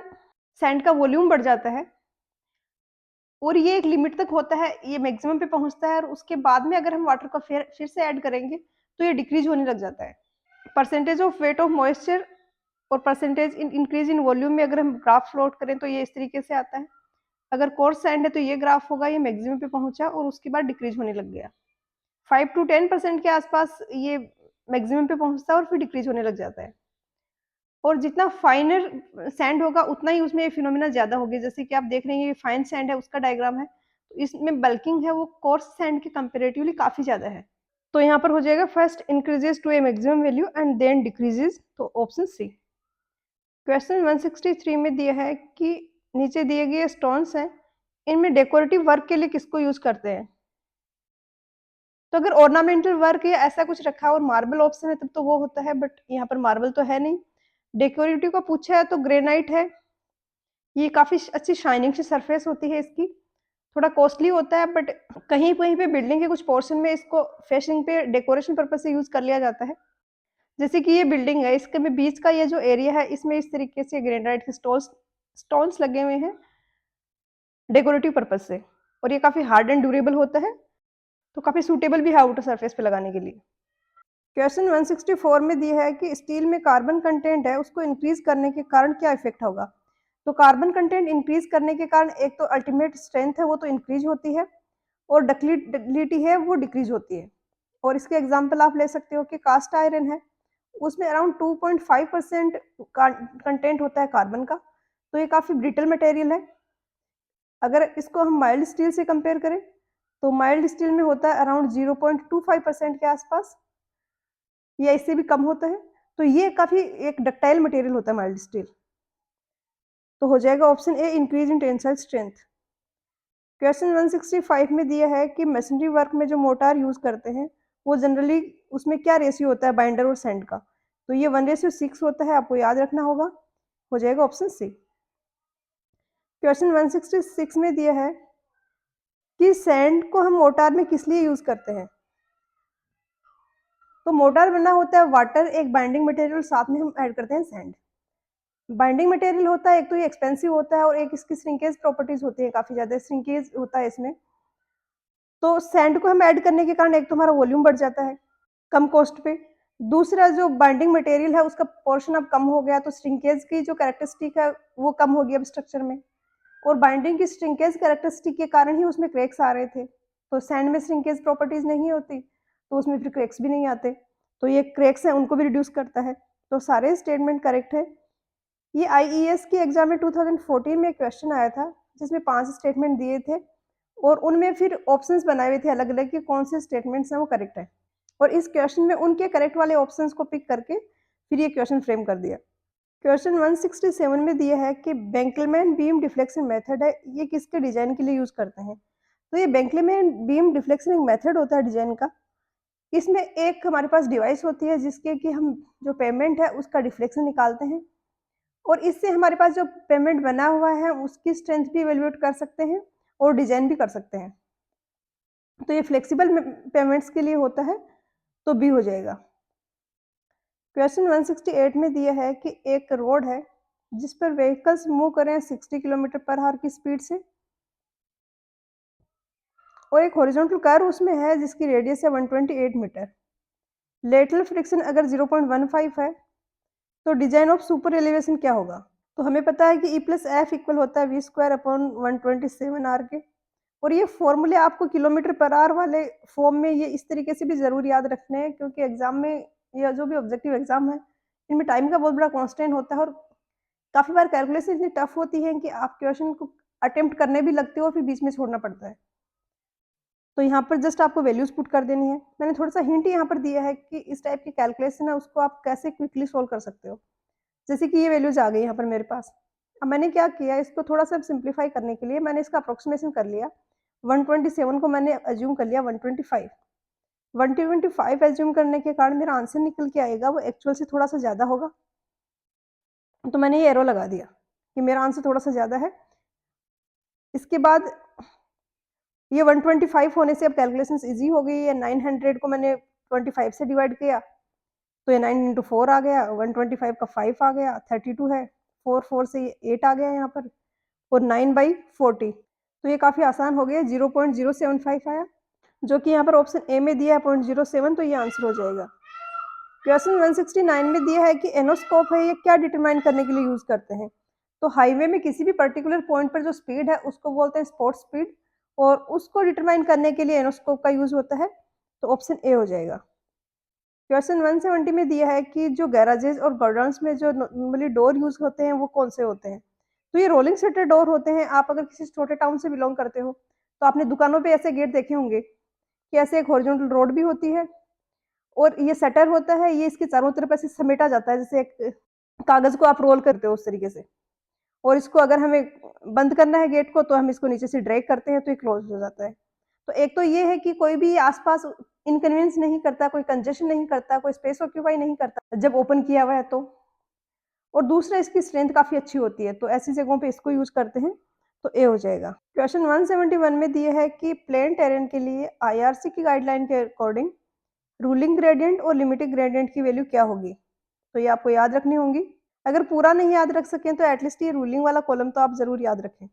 सैंड का वॉल्यूम बढ़ जाता है, और ये एक लिमिट तक होता है, ये मैक्सिमम पे पहुंचता है, और उसके बाद में अगर हम वाटर को फिर से ऐड करेंगे तो ये डिक्रीज होने लग जाता है। Percentage of weight of moisture और percentage in increase in volume में अगर हम ग्राफ प्लॉट करें तो ये इस तरीके से आता है। अगर कोर्स सैंड है तो ये ग्राफ होगा, ये मैक्सिमम पे पहुंचा और उसके बाद डिक्रीज होने लग गया। 5 to 10% के आसपास ये मैक्सिमम पे पहुंचता है और फिर डिक्रीज होने लग जाता है। और जितना फाइनर सैंड होगा उतना ही उसमें फिनोमिना ज्यादा होगी। जैसे कि आप देख रहे हैं ये फाइन सैंड है, उसका डायग्राम है, तो इसमें बल्किंग है वो कोर्स सैंड के कंपेरेटिवली काफी ज्यादा है। तो यहाँ पर हो जाएगा first increases to a maximum value and then decreases, तो ऑप्शन सी। क्वेश्चन 163 में दिया है कि नीचे दिए गए स्टोन्स हैं, इनमें डेकोरेटिव वर्क के लिए किसको यूज करते हैं। तो अगर ऑर्नामेंटल वर्क या ऐसा कुछ रखा है और मार्बल ऑप्शन है तब तो वो होता है, बट यहाँ पर मार्बल तो है नहीं। डेकोरेटिव का पूछा है तो ग्रेनाइट है, ये काफी अच्छी शाइनिंग सी सरफेस होती है इसकी। थोड़ा कॉस्टली होता है, बट कहीं कहीं पे बिल्डिंग के कुछ पोर्शन में इसको फेसिंग पे डेकोरेशन पर्पज से यूज कर लिया जाता है। जैसे कि ये बिल्डिंग है, इसके में बीच का ये जो एरिया है इसमें इस तरीके से ग्रेनाइट के स्टोन्स लगे हुए हैं डेकोरेटिव पर्पज से, और ये काफी हार्ड एंड ड्यूरेबल होता है, तो काफी सूटेबल भी है आउटर सरफेस पे लगाने के लिए। क्वेश्चन 164 में दिया है कि स्टील में कार्बन कंटेंट है उसको इंक्रीज करने के कारण क्या इफेक्ट होगा। तो कार्बन कंटेंट इंक्रीज करने के कारण एक तो अल्टीमेट स्ट्रेंथ है वो तो इंक्रीज होती है, और डक्टिलिटी है वो डिक्रीज होती है। और इसके एग्जांपल आप ले सकते हो कि कास्ट आयरन है, उसमें अराउंड 2.5% कंटेंट होता है कार्बन का, तो ये काफ़ी ब्रिटल मटेरियल है। अगर इसको हम माइल्ड स्टील से कंपेयर करें तो माइल्ड स्टील में होता है अराउंड 0.25% के आसपास, या इससे भी कम होता है। तो ये काफ़ी एक डक्टाइल मटेरियल होता है माइल्ड स्टील। तो हो जाएगा option A increase in tensile strength. Question 165 में दिया है कि मशीनरी वर्क में जो मोटार यूज करते हैं वो जनरली उसमें क्या रेशियो होता है बाइंडर और सैंड का। तो ये 1:6 होता है, आपको याद रखना होगा। हो जाएगा ऑप्शन सी। क्वेश्चन 166 में दिया है कि सैंड को हम मोटार में किस लिए यूज करते हैं। तो मोटार बना होता है वाटर, एक बाइंडिंग मटेरियल, साथ में हम ऐड करते हैं सैंड। बाइंडिंग मटेरियल होता है, एक तो ये एक्सपेंसिव होता है और एक इसकी श्रिंकेज प्रॉपर्टीज होती है, काफी ज्यादा श्रिंकेज होता है इसमें। तो सैंड को हम ऐड करने के कारण एक तो हमारा वॉल्यूम बढ़ जाता है कम कॉस्ट पे, दूसरा जो बाइंडिंग मटेरियल है उसका पोर्शन अब कम हो गया, तो श्रिंकेज की जो कैरेक्टरिस्टिक है वो कम हो गई अब स्ट्रक्चर में, और बाइंडिंग की श्रिंकेज कैरेक्टरिस्टिक के कारण ही उसमें क्रैक्स आ रहे थे। तो सैंड में श्रिंकेज प्रॉपर्टीज नहीं होती तो उसमें फिर क्रैक्स भी नहीं आते, तो ये क्रैक्स हैं उनको भी रिड्यूस करता है। तो सारे स्टेटमेंट करेक्ट है। ये आईईएस की एग्जाम में 2014 में एक क्वेश्चन आया था जिसमें 5 स्टेटमेंट दिए थे, और उनमें फिर ऑप्शंस बनाए हुए थे अलग अलग कि कौन से स्टेटमेंट्स हैं वो करेक्ट है, और इस क्वेश्चन में उनके करेक्ट वाले ऑप्शंस को पिक करके फिर ये क्वेश्चन फ्रेम कर दिया। क्वेश्चन 167 में दिया है कि बेंकलमैन बीम डिफ्लेक्शन मेथड है, ये किसके डिजाइन के लिए यूज करते हैं। तो ये बेंटली बीम डिफ्लेक्शन एक मेथड होता है डिजाइन का। इसमें एक हमारे पास डिवाइस होती है जिसके कि हम जो पेमेंट है उसका डिफ्लेक्शन निकालते हैं और इससे हमारे पास जो पेमेंट बना हुआ है उसकी स्ट्रेंथ भी इवैल्यूएट कर सकते हैं और डिजाइन भी कर सकते हैं। तो ये फ्लेक्सिबल पेमेंट्स के लिए होता है, तो बी हो जाएगा। क्वेश्चन 168 में दिया है कि एक रोड है जिस पर व्हीकल्स मूव करें 60 किलोमीटर पर आवर की स्पीड से और एक हॉरिजॉन्टल कर्व उसमें है जिसकी रेडियस है 128 मीटर। लेटरल फ्रिक्शन अगर 0.15 है तो डिजाइन ऑफ सुपर एलिवेशन क्या होगा? तो हमें पता है कि ई प्लस एफ इक्वल होता है वी स्क्वायर अपॉन 127 आर के और ये फॉर्मूले आपको किलोमीटर पर आवर वाले फॉर्म में ये इस तरीके से भी ज़रूर याद रखने हैं क्योंकि एग्जाम में या जो भी ऑब्जेक्टिव एग्जाम है इनमें टाइम का बहुत बड़ा कॉन्स्टेंट होता है और काफ़ी बार कैलकुलेशन इतनी टफ होती है कि आप क्वेश्चन को अटेम्प्ट करने भी लगते हो और फिर बीच में छोड़ना पड़ता है। तो यहाँ पर जस्ट आपको वैल्यूज पुट कर देनी है। मैंने थोड़ा सा हिंट यहाँ पर दिया है कि इस टाइप की कैलकुलेशन है उसको आप कैसे क्विकली सोल्व कर सकते हो। जैसे कि ये वैल्यूज आ गई यहाँ पर मेरे पास। अब मैंने क्या किया इसको थोड़ा सा सिंप्लीफाई करने के लिए मैंने इसका अप्रोक्सीमेशन कर लिया। 127 को मैंने अज्यूम कर लिया 125। 125 एज्यूम करने के कारण मेरा आंसर निकल के आएगा वो एक्चुअल से थोड़ा सा ज़्यादा होगा। तो मैंने ये एरो लगा दिया कि मेरा आंसर थोड़ा सा ज़्यादा है। इसके बाद ये 125 होने से अब कैलकुलेशंस ईजी हो गई है। 900 को मैंने 25 से डिवाइड किया तो ये 9 इंटू 4 आ गया, 125 का 5 आ गया, 32 है, 4 से ये 8 आ गया यहाँ पर और 9/40। तो ये काफ़ी आसान हो गया, 0.075 आया जो कि यहाँ पर ऑप्शन ए में दिया है 0.07, तो ये आंसर हो जाएगा। क्वेश्चन 169 में दिया है कि एनोस्कोप है ये क्या डिटरमाइन करने के लिए यूज़ करते हैं? तो हाईवे में किसी भी पर्टिकुलर पॉइंट पर जो स्पीड है उसको बोलते हैं स्पॉट स्पीड और उसको डिटरमाइन करने के लिए एनोस्कोप का यूज़ होता है, तो ऑप्शन ए हो जाएगा। क्वेश्चन 170 में दिया है कि जो गैराजेस और गोडाउन्स में जो नॉर्मली डोर यूज़ होते हैं वो कौन से होते हैं? तो ये रोलिंग शटर डोर होते हैं। आप अगर किसी छोटे टाउन से बिलोंग करते हो तो आपने दुकानों पे ऐसे गेट देखे होंगे कि ऐसे एक हॉरिजॉन्टल रोड भी होती है और ये शटर होता है, ये इसके चारों तरफ ऐसे समेटा जाता है जैसे एक कागज़ को आप रोल करते हो उस तरीके से और इसको अगर हमें बंद करना है गेट को तो हम इसको नीचे से ड्रैग करते हैं तो ये क्लोज़ हो जाता है। तो एक तो ये है कि कोई भी आस-पास इनकन्वीनियंस नहीं करता, कोई कंजेशन नहीं करता, कोई स्पेस ऑक्यूपाई नहीं करता जब ओपन किया हुआ है तो। और दूसरा इसकी स्ट्रेंथ काफ़ी अच्छी होती है, तो ऐसी जगहों पे इसको यूज़ करते हैं, तो ए हो जाएगा। क्वेश्चन 171 में दिया है कि प्लेन टेरेन के लिए आईआरसी की गाइडलाइन के अकॉर्डिंग रूलिंग ग्रेडिएंट और लिमिटिंग ग्रेडिएंट की वैल्यू क्या होगी? तो ये आपको याद रखनी होंगी। अगर पूरा नहीं याद रख सकें तो एटलीस्ट ये रूलिंग वाला कॉलम तो आप ज़रूर याद रखें।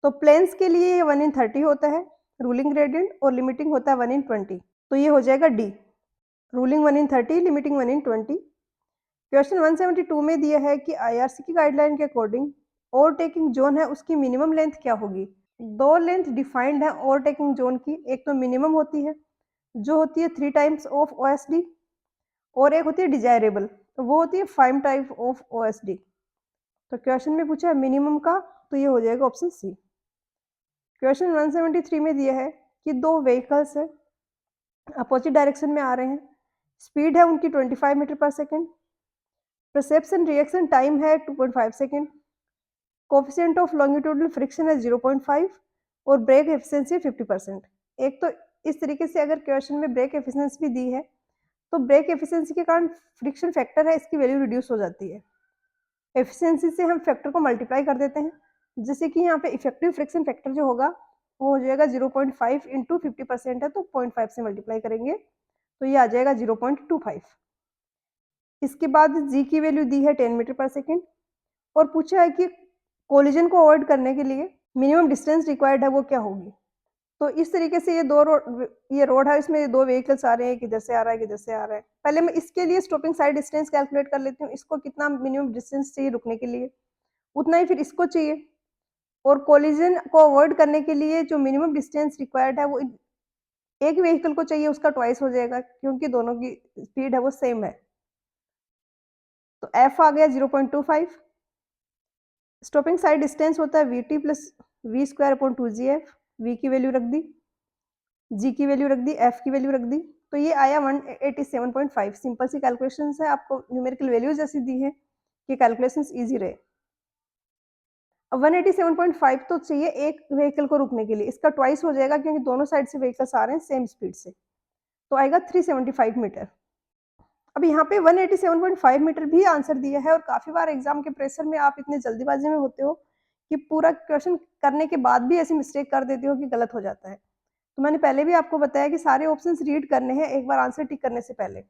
तो प्लेन्स के लिए ये 1/30 होता है, रूलिंग ग्रेडिएंट और लिमिटिंग होता है 1/20। तो ये हो जाएगा डी, रूलिंग 1/30, लिमिटिंग 1/20। क्वेश्चन 172 में दिया है कि आईआरसी की गाइडलाइन के अकॉर्डिंग ओवरटेकिंग जोन है उसकी मिनिमम लेंथ क्या होगी? दो लेंथ डिफाइंड है ओवरटेकिंग जोन की, एक तो मिनिमम होती है जो होती है 3 टाइम्स ऑफ ओएसडी और एक होती है डिजायरेबल, तो वो होती है 5 टाइप ऑफ ओएसडी। तो क्वेश्चन में पूछा है मिनिमम का, तो ये हो जाएगा ऑप्शन सी। क्वेश्चन 173 में दिया है कि दो व्हीकल्स है अपोजिट डायरेक्शन में आ रहे हैं, स्पीड है उनकी 25 मीटर पर सेकेंड, परसेप्शन रिएक्शन टाइम है 2.5 second, coefficient of longitudinal friction है 0.5 और ब्रेक एफिशिएंसी 50%। एक तो इस तरीके से अगर क्वेश्चन में ब्रेक एफिशिएंसी भी दी है तो ब्रेक एफिशिएंसी के कारण फ्रिक्शन फैक्टर है इसकी वैल्यू रिड्यूस हो जाती है। एफिशिएंसी से हम फैक्टर को मल्टीप्लाई कर देते हैं, जैसे कि यहाँ पे इफेक्टिव फ्रिक्शन फैक्टर जो होगा वो हो जाएगा 0.5 इंटू 50% है तो 0.5 से मल्टीप्लाई करेंगे तो ये आ जाएगा 0.25। इसके बाद जी की वैल्यू दी है 10 मीटर पर सेकेंड और पूछा है कि कोलिजन को अवॉइड करने के लिए मिनिमम डिस्टेंस रिक्वायर्ड है वो क्या होगी? तो इस तरीके से ये रोड है, इसमें 2 व्हीकल्स आ रहे हैं, किधर से आ रहा है, किधर से आ रहा है। पहले मैं इसके लिए स्टॉपिंग साइड डिस्टेंस कैलकुलेट कर लेती हूँ, इसको कितना मिनिमम डिस्टेंस चाहिए रुकने के लिए, उतना ही फिर इसको चाहिए और कोलिजन को अवॉइड करने के लिए जो मिनिमम डिस्टेंस रिक्वायर्ड है वो एक व्हीकल को चाहिए उसका ट्वाइस हो जाएगा क्योंकि दोनों की स्पीड है वो सेम है। तो एफ आ गया 0.25। स्टॉपिंग साइड डिस्टेंस होता है VT plus V square upon 2gf। V की वैल्यू रख दी, जी की वैल्यू रख दी, एफ की वैल्यू रख दी, तो ये आया 187.5। सिंपल सी कैलकुलेशंस है, आपको न्यूमेरिकल वैल्यूज ऐसी दी है कि कैलकुलेशंस इजी रहे। अब 187.5 तो चाहिए एक व्हीकल को रुकने के लिए, इसका ट्वाइस हो जाएगा क्योंकि दोनों साइड से व्हीकल्स आ रहे हैं सेम स्पीड से, तो आएगा 375 मीटर। अब यहाँ पे 187.5 मीटर भी आंसर दिया है और काफ़ी बार एग्ज़ाम के प्रेशर में आप इतने जल्दीबाज़ी में होते हो कि पूरा क्वेश्चन करने के बाद भी ऐसी मिस्टेक कर देते हो कि गलत हो जाता है। तो मैंने पहले भी आपको बताया कि सारे ऑप्शंस रीड करने हैं एक बार आंसर टिक करने से पहले।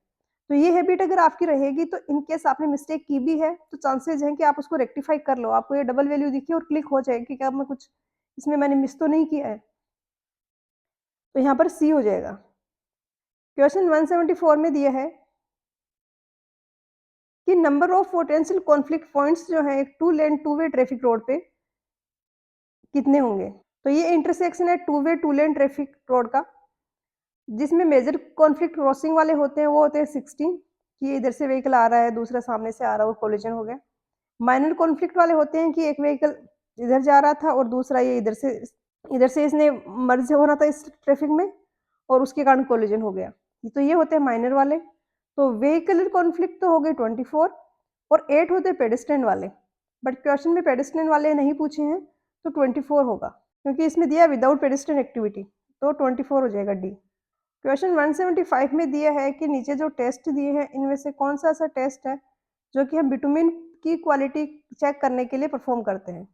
तो ये हैबिट अगर आपकी रहेगी तो इन केस आपने मिस्टेक की भी है तो चांसेज़ हैं कि आप उसको रेक्टिफ़ाई कर लो। आपको ये डबल वैल्यू दिखी और क्लिक हो जाएगी कि क्या मैं कुछ इसमें मैंने मिस तो नहीं किया है। तो यहाँ पर सी हो जाएगा। क्वेश्चन 174 में दिया है कि number of potential conflict points जो हैं एक two lane two way traffic road पे कितने होंगे? तो ये इंटरसेक्शन है टू लेन ट्रैफिक रोड का, जिसमें मेजर कॉन्फ्लिक्ट क्रॉसिंग वाले होते हैं वो होते हैं 16 कि इधर से व्हीकल आ रहा है, दूसरा सामने से आ रहा है और कोलिजन हो गया। माइनर कॉन्फ्लिक्ट वाले होते हैं कि एक व्हीकल इधर जा रहा था और दूसरा ये इधर से इसने मर्ज होना था इस ट्रैफिक में और उसके कारण कोलिजन हो गया। तो ये होते हैं माइनर वाले। तो व्हीकलर कॉन्फ्लिक्ट तो हो गए 24 और 8 होते हैं पेडेस्ट्रियन वाले। बट क्वेश्चन में पेडेस्ट्रियन वाले नहीं पूछे हैं तो 24 होगा क्योंकि इसमें दिया है विदाउट पेडेस्ट्रियन एक्टिविटी, तो 24 हो जाएगा डी। क्वेश्चन 175 में दिया है कि नीचे जो टेस्ट दिए हैं इनमें से कौन सा ऐसा टेस्ट है जो कि हम बिटुमिन की क्वालिटी चेक करने के लिए परफॉर्म करते हैं।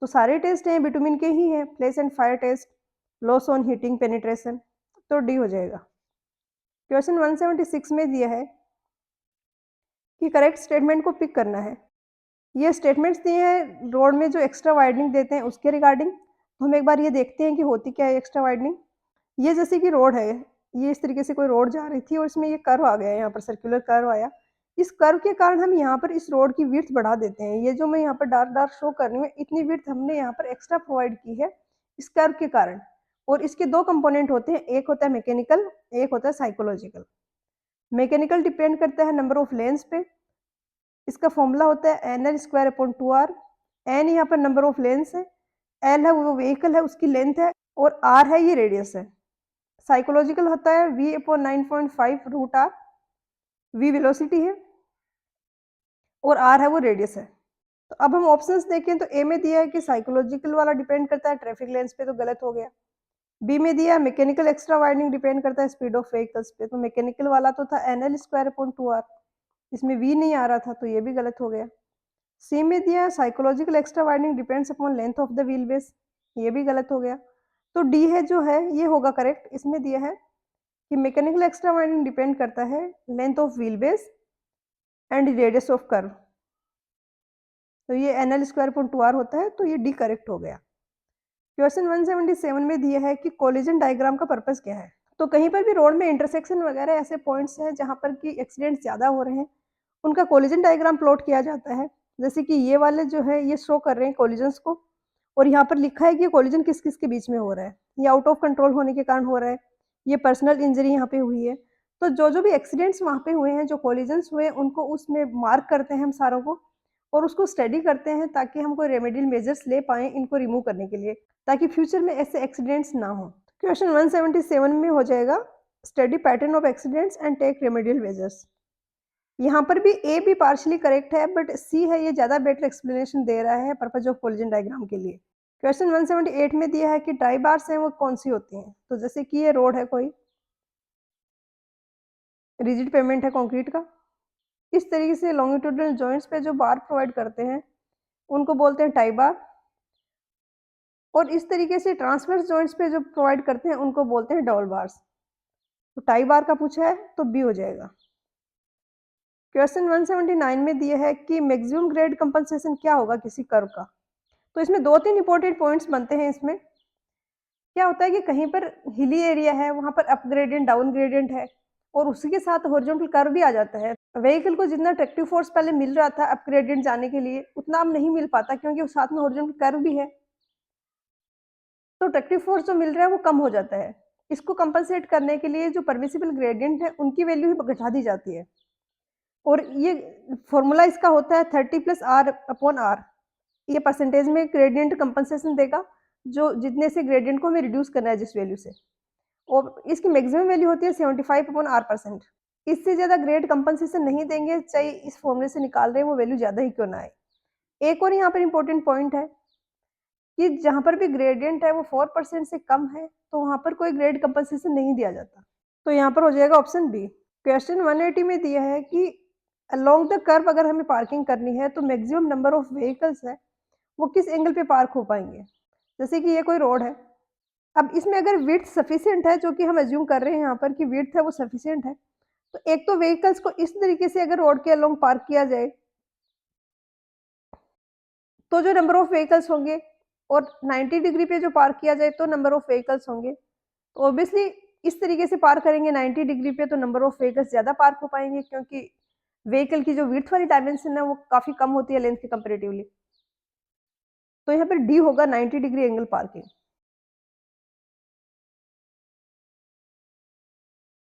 तो सारे टेस्ट हैं बिटुमिन के ही हैं, place and fire test, loss on heating penetration, तो डी हो जाएगा। क्वेश्चन 176 में दिया है कि करेक्ट स्टेटमेंट को पिक करना है। ये स्टेटमेंट्स दिए हैं रोड में जो एक्स्ट्रा वाइडनिंग देते हैं उसके रिगार्डिंग। तो हम एक बार ये देखते हैं कि होती क्या है एक्स्ट्रा वाइडनिंग। ये जैसे कि रोड है, ये इस तरीके से कोई रोड जा रही थी और इसमें ये कर्व आ गया, यहाँ पर सर्कुलर कर्व आया। इस कर्व के कारण हम यहाँ पर इस रोड की विड्थ बढ़ा देते हैं। ये जो मैं यहाँ पर डार्क शो कर रही हूँ, इतनी विड्थ हमने यहाँ पर एक्स्ट्रा प्रोवाइड की है इस कर्व के कारण। और इसके 2 कंपोनेंट होते हैं, एक होता है मैकेनिकल, एक होता है साइकोलॉजिकल। मैकेनिकल डिपेंड करता है नंबर ऑफ लेन्स पे, इसका फॉर्मूला होता है NL²/2R। N यहाँ पर नंबर ऑफ लेन्स है, L है वो व्हीकल है उसकी लेंथ है और R है ये रेडियस है। साइकोलॉजिकल होता है V/9.5√R, V वेलोसिटी है और R है वो रेडियस है। तो अब हम ऑप्शंस देखें तो ए में दिया है कि साइकोलॉजिकल वाला डिपेंड करता है ट्रैफिक लेंस पे, तो गलत हो गया। बी में दिया है मैकेनिकल एक्स्ट्रा वाइडनिंग डिपेंड करता है स्पीड ऑफ व्हीकल्स पे, तो मैकेनिकल वाला तो था NL²/2R, इसमें V नहीं आ रहा था तो ये भी गलत हो गया। सी में दिया है psychological extra widening depends upon length of the wheel base, ये भी गलत हो गया। तो डी है जो है ये होगा करेक्ट। इसमें दिया है कि मैकेनिकल एक्स्ट्रा वाइडनिंग डिपेंड करता है length of wheel base and radius of curve, तो ये NL²/2R होता है, तो ये डी करेक्ट हो गया। क्वेश्चन 177 में दिया है कि कोलिजन डायग्राम का पर्पस क्या है। तो कहीं पर भी रोड में इंटरसेक्शन वगैरह ऐसे पॉइंट्स हैं जहाँ पर कि एक्सीडेंट ज़्यादा हो रहे हैं, उनका कोलिजन डायग्राम प्लॉट किया जाता है। जैसे कि ये वाले जो है ये शो कर रहे हैं कोलिजन्स को और यहाँ पर लिखा है कि कोलिजन किस-किस के बीच में हो रहा है। ये आउट ऑफ कंट्रोल होने के कारण हो रहा है, ये पर्सनल इंजरी यहाँ पे हुई है। तो जो-जो भी एक्सीडेंट्स वहाँ पे हुए हैं, जो कोलिजन्स हुए हैं, उनको उसमें मार्क करते हैं हम सारों को और उसको स्टडी करते हैं ताकि हम कोई रेमेडियल मेजर्स ले पाएँ इनको रिमूव करने के लिए, ताकि फ्यूचर में ऐसे एक्सीडेंट्स ना हों। क्वेश्चन 177 में हो जाएगा study pattern of accidents and take remedial measures. यहाँ पर भी ए भी पार्शियली करेक्ट है बट सी है ये ज़्यादा बेटर एक्सप्लेनेशन दे रहा है पर्पज ऑफ कोलिजन डायग्राम के लिए। क्वेश्चन 178 में दिया है कि ड्राई बार्स हैं वो कौन सी होती हैं। तो जैसे कि ये रोड है कोई, रिजिड पेमेंट है कंक्रीट का, इस तरीके से लॉन्गिट्यूडनल जॉइंट्स पे जो बार प्रोवाइड करते हैं उनको बोलते हैं टाई बार और इस तरीके से ट्रांसवर्स जॉइंट्स पे जो प्रोवाइड करते हैं उनको बोलते हैं डबल बार्स। तो टाई बार का पूछा है तो बी हो जाएगा। क्वेश्चन 179 में दिया है कि मैक्सिमम ग्रेड कंपनसेशन क्या होगा किसी कर्व का। तो इसमें 2-3 इंपॉर्टेंट पॉइंट्स बनते हैं। इसमें क्या होता है कि कहीं पर हिली एरिया है, वहाँ पर अप ग्रेडियंट डाउन ग्रेडियंट है और उसी के साथ हॉरिजॉन्टल कर्व भी आ जाता है। व्हीकल को जितना ट्रैक्टिव फोर्स पहले मिल रहा था अप ग्रेडियंट जाने के लिए उतना अब नहीं मिल पाता क्योंकि उस साथ में हॉरिजॉन्टल कर्व भी है, तो ट्रैक्टिव फोर्स जो मिल रहा है वो कम हो जाता है। इसको कंपनसेट करने के लिए जो परमिसिबल ग्रेडियंट है उनकी वैल्यू ही घटा दी जाती है और ये फॉर्मूला इसका होता है 30+R/R। ये परसेंटेज में ग्रेडियंट कंपनसेशन देगा जो जितने से ग्रेडियंट को हमें रिड्यूस करना है जिस वैल्यू से, और इसकी मैक्सिमम वैल्यू होती है 75/R%। इससे ज़्यादा ग्रेड कंपनसेशन नहीं देंगे चाहे इस फॉर्मूले से निकाल रहे हैं वो वैल्यू ज़्यादा ही क्यों ना आए। एक और यहाँ पर इम्पोर्टेंट पॉइंट है कि जहाँ पर भी ग्रेडियंट है वो 4% से कम है, तो वहाँ पर कोई ग्रेड कंपनसेशन नहीं दिया जाता। तो यहाँ पर हो जाएगा ऑप्शन बी। क्वेश्चन 180 में दिया है कि अलोंग द कर्व अगर हमें पार्किंग करनी है तो मैक्सिमम नंबर ऑफ व्हीकल्स है, वो किस एंगल पे पार्क हो पाएँगे? जैसे कि ये कोई रोड है, अब इसमें अगर विड्थ सफिशिएंट है, जो कि हम अज़्यूम कर रहे हैं यहाँ पर कि विड्थ है वो सफिशिएंट है, तो एक तो व्हीकल्स को इस तरीके से अगर रोड के अलोंग पार्क किया जाए, तो जो नंबर ऑफ व्हीकल्स होंगे और 90 डिग्री पे जो पार्क किया जाए तो नंबर ऑफ व्हीकल्स होंगे। तो ऑब्वियसली इस तरीके से पार्क करेंगे 90 डिग्री पे तो नंबर ऑफ व्हीकल्स ज़्यादा पार्क हो पाएँगे, क्योंकि व्हीकल की जो विड्थ वाली डायमेंशन है वो काफ़ी कम होती है लेंथ के कंपैरेटिवली। तो यहाँ पर डी होगा 90 डिग्री एंगल पार्किंग।